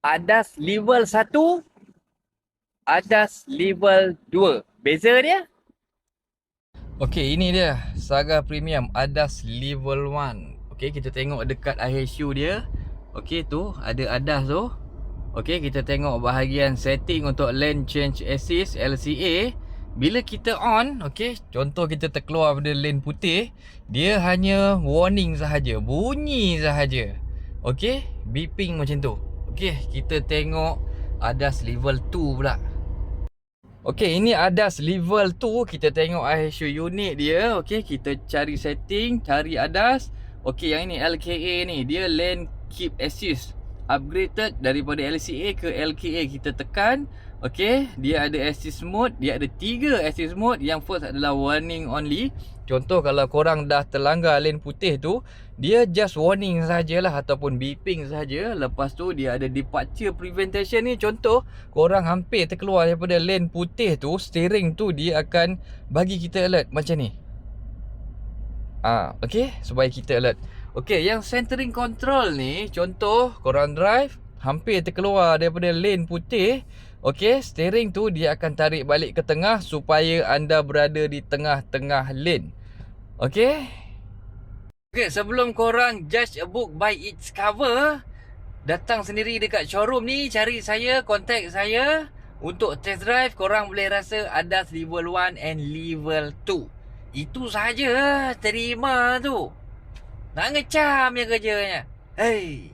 ADAS level 1, ADAS level 2. Beza dia? Okey, ini dia Saga Premium ADAS Level 1. Okey, kita tengok dekat IHU dia. Okey, tu ada ADAS tu. Okey, kita tengok bahagian setting untuk Lane Change Assist LCA. Bila kita on, okey, contoh kita terkeluar pada lane putih, dia hanya warning sahaja, bunyi sahaja. Okey, beeping macam tu. Okey, kita tengok ADAS level 2 pula. Okey, ini ADAS level 2. Kita tengok IHU unit dia. Okey, kita cari setting, cari ADAS. Okey, yang ini LKA ni, dia Lane Keep Assist. Upgraded daripada LCA ke LKA, kita tekan. Okey, dia ada assist mode, dia ada 3 assist mode. Yang first adalah warning only. Contoh kalau korang dah terlanggar lane putih tu, dia just warning sajalah ataupun beeping saja. Lepas tu dia ada departure prevention ni. Contoh korang hampir terkeluar daripada lane putih tu, steering tu dia akan bagi kita alert macam ni. Okey, supaya kita alert. Okey, yang centering control ni, contoh korang drive hampir terkeluar daripada lane putih. Okey, steering tu dia akan tarik balik ke tengah supaya anda berada di tengah-tengah lane. Okey. Okey, sebelum korang judge a book by its cover, datang sendiri dekat showroom ni, cari saya, contact saya. Untuk test drive, korang boleh rasa ADAS level 1 and level 2. Itu saja, terima tu. Nak ngecam je kerjanya. Hey.